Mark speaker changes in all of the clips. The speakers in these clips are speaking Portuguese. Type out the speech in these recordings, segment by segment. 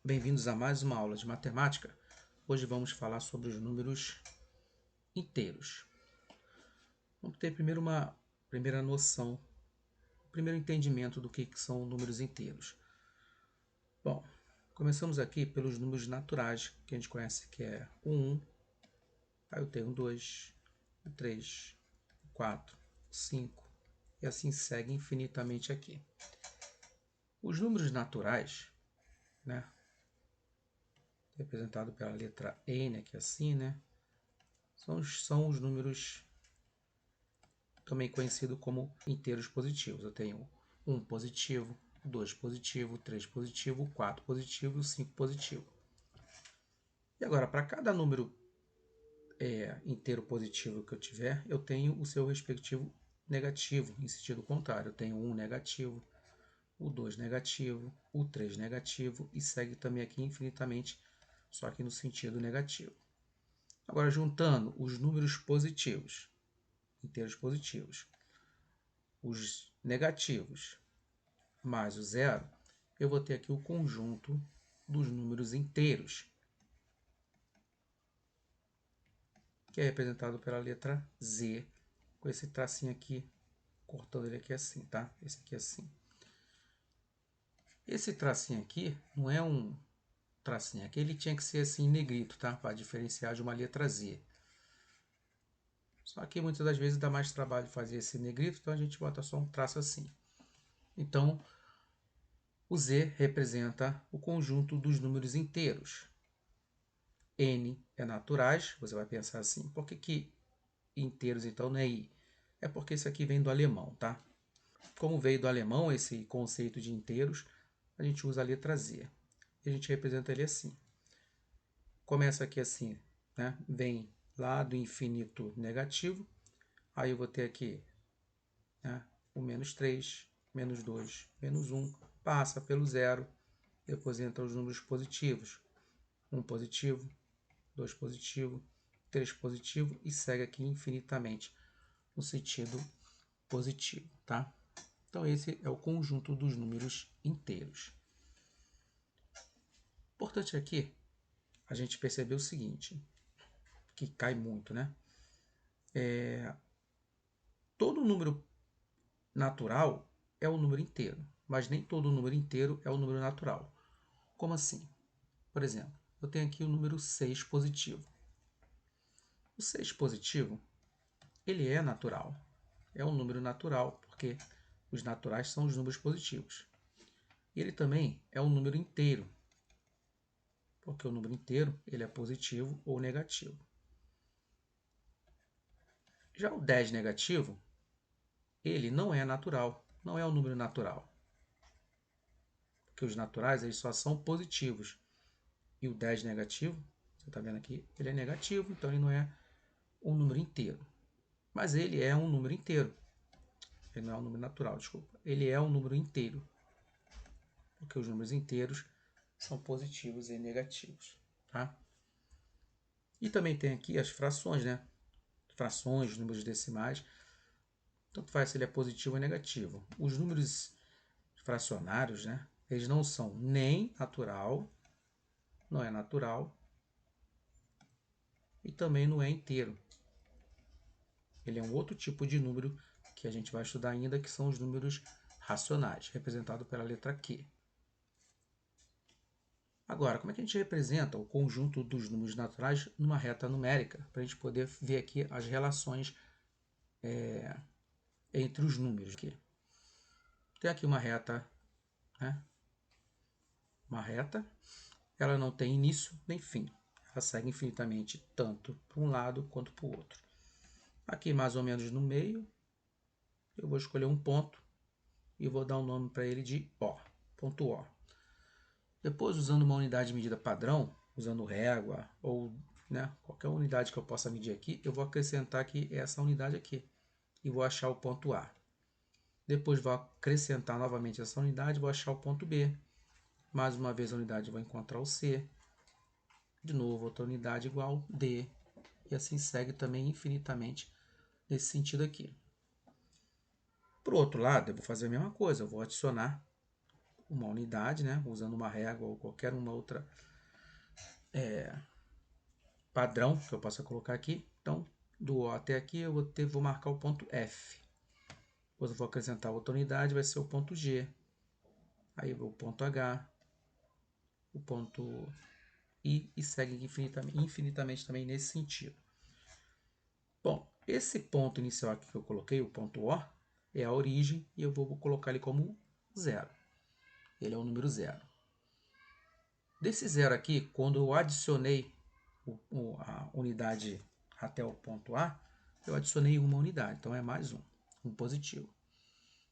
Speaker 1: Bem-vindos a mais uma aula de matemática. Hoje vamos falar sobre os números inteiros. Vamos ter primeiro uma primeira noção, primeiro entendimento do que são números inteiros. Bom, começamos aqui pelos números naturais, que a gente conhece que é o 1, aí eu tenho o 2, o 3, o 4, o 5, e assim segue infinitamente aqui. Os números naturais, né, representado pela letra N, aqui assim, né, são os números também conhecido como inteiros positivos. Eu tenho 1 positivo, 2 positivo, 3 positivo, 4 positivo e 5 positivo. E agora, para cada número inteiro positivo que eu tiver, eu tenho o seu respectivo negativo, em sentido contrário. Eu tenho 1 negativo, o 2 negativo, o 3 negativo e segue também aqui infinitamente, só que no sentido negativo. Agora, juntando os números positivos, inteiros positivos, os negativos mais o zero, eu vou ter aqui o conjunto dos números inteiros, que é representado pela letra Z, com esse tracinho aqui, cortando ele aqui assim, tá? Esse aqui assim. Esse tracinho aqui não é um tracinho, aqui ele tinha que ser assim em negrito, tá? Para diferenciar de uma letra Z. Só que muitas das vezes dá mais trabalho fazer esse negrito, então a gente bota só um traço assim. Então, o Z representa o conjunto dos números inteiros. N é naturais, você vai pensar assim, por que inteiros então não é I? É porque isso aqui vem do alemão, tá? Como veio do alemão esse conceito de inteiros, a gente usa a letra Z. E a gente representa ele assim. Começa aqui assim, né? Vem lá do infinito negativo, aí eu vou ter aqui, né, o menos 3, menos 2, menos 1, passa pelo zero, depois entra os números positivos. 1 positivo, 2 positivo, 3 positivo e segue aqui infinitamente no sentido positivo, tá? Então esse é o conjunto dos números inteiros. Importante aqui a gente perceber o seguinte, que cai muito, né? Todo número natural é o número inteiro, mas nem todo número inteiro é o número natural. Como assim? Por exemplo, eu tenho aqui o número 6 positivo. O 6 positivo, ele é natural. É um número natural, porque os naturais são os números positivos. E ele também é um número inteiro, porque o número inteiro ele é positivo ou negativo. Já o 10 negativo, ele não é natural, não é um número natural, porque os naturais eles só são positivos. E o 10 negativo, você está vendo aqui, ele é negativo, então ele não é um número inteiro. Mas ele é um número inteiro. Ele não é um número natural, desculpa. Ele é um número inteiro, porque os números inteiros são positivos e negativos, tá? E também tem aqui as frações, né? Frações, números decimais. Tanto faz se ele é positivo ou negativo. Os números fracionários, né? Eles não são nem natural, não é natural e também não é inteiro. Ele é um outro tipo de número que a gente vai estudar ainda, que são os números racionais, representado pela letra Q. Agora, como é que a gente representa o conjunto dos números naturais numa reta numérica? Para a gente poder ver aqui as relações entre os números. Aqui. Tem aqui uma reta, né? Uma reta, ela não tem início nem fim. Ela segue infinitamente tanto para um lado quanto para o outro. Aqui, mais ou menos no meio, eu vou escolher um ponto e vou dar um nome para ele de O, ponto O. Depois, usando uma unidade de medida padrão, usando régua ou, né, qualquer unidade que eu possa medir aqui, eu vou acrescentar aqui essa unidade aqui e vou achar o ponto A. Depois vou acrescentar novamente essa unidade e vou achar o ponto B. Mais uma vez a unidade vou encontrar o C. De novo, outra unidade igual D. E assim segue também infinitamente nesse sentido aqui. Por outro lado, eu vou fazer a mesma coisa. Eu vou adicionar uma unidade, né? Usando uma régua ou qualquer uma outra padrão que eu possa colocar aqui. Então, do O até aqui eu vou marcar o ponto F. Depois eu vou acrescentar outra unidade, vai ser o ponto G. Aí o ponto H, o ponto I e segue infinitamente também nesse sentido. Bom, esse ponto inicial aqui que eu coloquei, o ponto O, é a origem e eu vou colocar ele como 0. Ele é o número 0. Desse 0 aqui, quando eu adicionei a unidade até o ponto A, eu adicionei uma unidade, então é mais um positivo.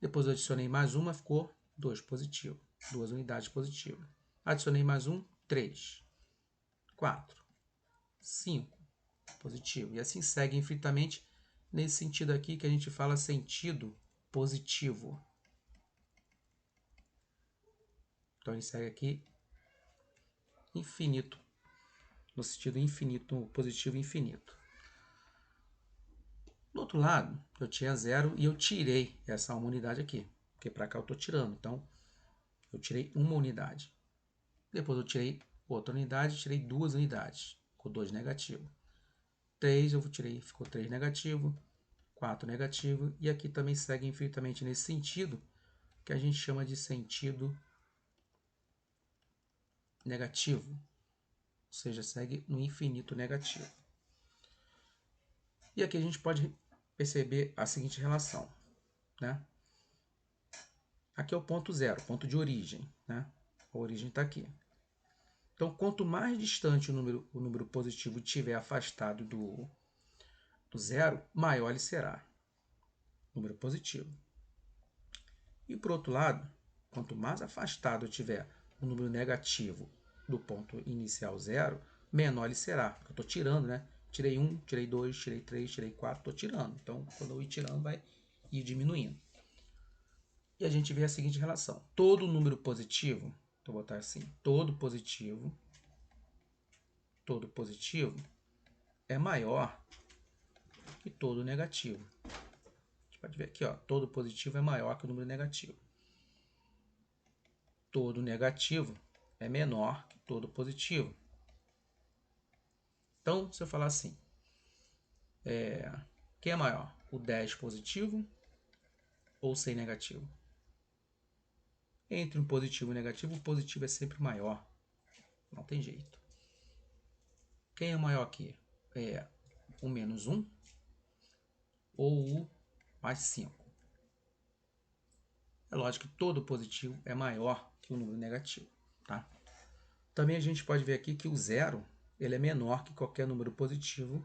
Speaker 1: Depois eu adicionei mais uma, ficou 2 positivo, 2 unidades positivas. Adicionei mais um, 3, 4, 5 positivo. E assim segue infinitamente nesse sentido aqui que a gente fala sentido positivo. Então ele segue aqui infinito, no sentido infinito, positivo infinito. Do outro lado, eu tinha 0 e eu tirei essa uma unidade aqui, porque para cá eu estou tirando. Então, eu tirei uma unidade. Depois eu tirei outra unidade, tirei 2 unidades, ficou 2 negativo. 3 eu tirei, ficou 3 negativo, 4 negativo. E aqui também segue infinitamente nesse sentido, que a gente chama de sentido negativo. Ou seja, segue no infinito negativo. E aqui a gente pode perceber a seguinte relação, né? Aqui é o ponto 0, ponto de origem, né? A origem está aqui. Então, quanto mais distante o número positivo estiver afastado do 0, maior ele será. Número positivo. E, por outro lado, quanto mais afastado tiver o número negativo do ponto inicial 0, menor ele será. Porque eu estou tirando, né? Tirei 1, tirei 2, tirei 3, tirei 4, estou tirando. Então, quando eu ir tirando, vai ir diminuindo. E a gente vê a seguinte relação. Todo número positivo, vou botar assim, todo positivo é maior que todo negativo. A gente pode ver aqui, ó, todo positivo é maior que o número negativo. Todo negativo é menor que todo positivo. Então, se eu falar assim, quem é maior? O 10 positivo ou o 100 negativo? Entre um positivo e um negativo, o positivo é sempre maior. Não tem jeito. Quem é maior aqui? É o menos 1 ou o mais 5? É lógico que todo positivo é maior que o número negativo. Tá? Também a gente pode ver aqui que o 0 ele é menor que qualquer número positivo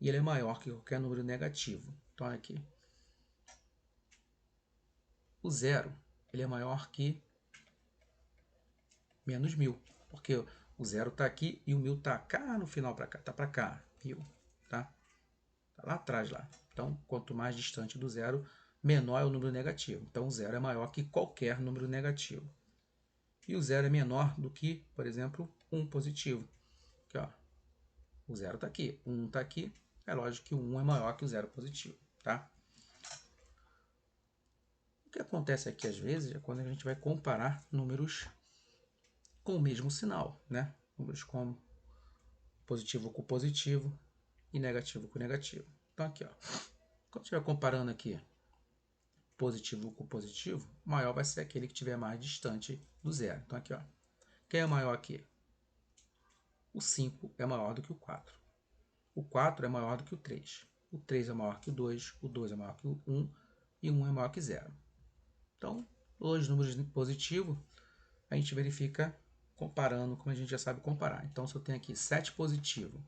Speaker 1: e ele é maior que qualquer número negativo. Então, aqui. O 0 ele é maior que menos 1000, porque o 0 está aqui e o 1000 está cá no final, para cá, está para cá, 1000, tá? Tá lá atrás lá. Então, quanto mais distante do 0, menor é o número negativo. Então, o 0 é maior que qualquer número negativo. E o 0 é menor do que, por exemplo, 1 positivo. Aqui, ó. O 0 está aqui, o 1 está aqui. É lógico que o 1 é maior que o 0 positivo, tá? O que acontece aqui às vezes é quando a gente vai comparar números com o mesmo sinal, né? Números como positivo com positivo e negativo com negativo. Então aqui, ó, quando estiver comparando aqui positivo com positivo, maior vai ser aquele que estiver mais distante do 0. Então aqui, ó, quem é maior aqui? O 5 é maior do que o 4. O 4 é maior do que o 3. O 3 é maior que o 2 é maior que o 1 e o 1 é maior que 0. Então, os números positivos, a gente verifica comparando, como a gente já sabe comparar. Então, se eu tenho aqui 7 positivo,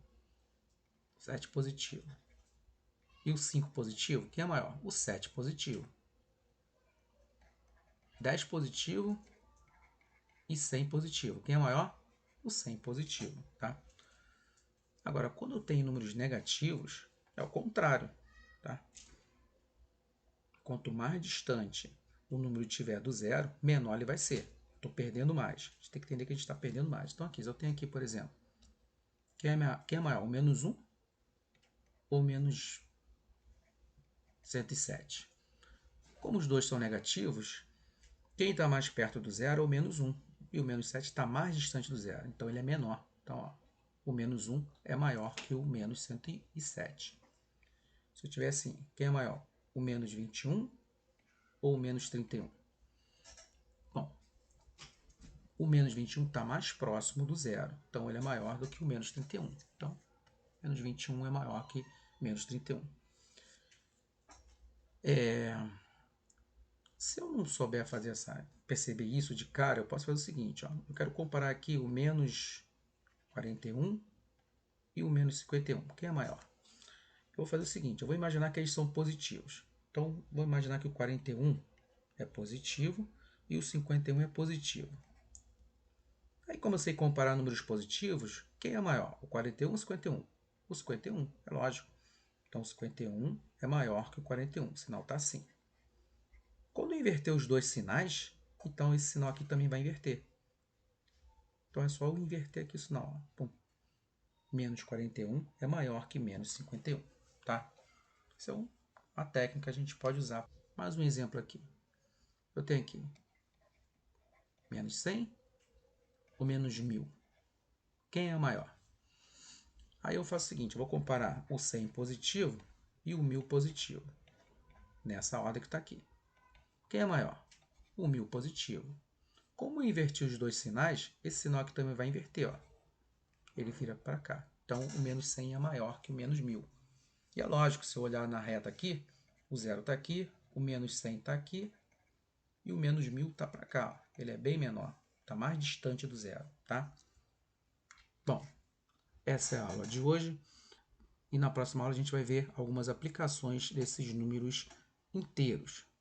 Speaker 1: e o 5 positivo, quem é maior? O 7 positivo. 10 positivo e 100 positivo. Quem é maior? O 100 positivo, tá? Agora, quando eu tenho números negativos, é o contrário, tá? Quanto mais distante o número estiver do 0, menor ele vai ser. Estou perdendo mais. A gente tem que entender que a gente está perdendo mais. Então, aqui, se eu tenho aqui, por exemplo, quem é maior? O menos 1 ou menos 107? Como os dois são negativos, Quem está mais perto do zero é o menos 1. E o menos 7 está mais distante do zero. Então, ele é menor. Então, ó, o menos 1 é maior que o menos 107. Se eu tiver assim, quem é maior? O menos 21 ou o menos 31? Bom, o menos 21 está mais próximo do zero. Então, ele é maior do que o menos 31. Então, menos 21 é maior que menos 31. Se eu não souber perceber isso de cara, eu posso fazer o seguinte. Ó, eu quero comparar aqui o menos 41 e o menos 51. Quem é maior? Eu vou fazer o seguinte. Eu vou imaginar que eles são positivos. Então, vou imaginar que o 41 é positivo e o 51 é positivo. Aí, como eu sei comparar números positivos, quem é maior? O 41 ou o 51? O 51, é lógico. Então, o 51 é maior que o 41. O sinal está assim. Quando eu inverter os dois sinais, então esse sinal aqui também vai inverter. Então, é só eu inverter aqui o sinal. Pum. Menos 41 é maior que menos 51. Tá? Isso é uma técnica que a gente pode usar. Mais um exemplo aqui. Eu tenho aqui menos 100 ou menos 1000. Quem é maior? Aí eu faço o seguinte, eu vou comparar o 100 positivo e o 1000 positivo. Nessa ordem que está aqui. Quem é maior? O 1000 positivo. Como eu inverti os dois sinais, esse sinal aqui também vai inverter. Ó. Ele vira para cá. Então, o menos 100 é maior que o menos 1000. E é lógico, se eu olhar na reta aqui, o zero está aqui, o menos 100 está aqui e o menos 1000 está para cá. Ó. Ele é bem menor, está mais distante do zero. Tá? Bom, essa é a aula de hoje. E na próxima aula a gente vai ver algumas aplicações desses números inteiros.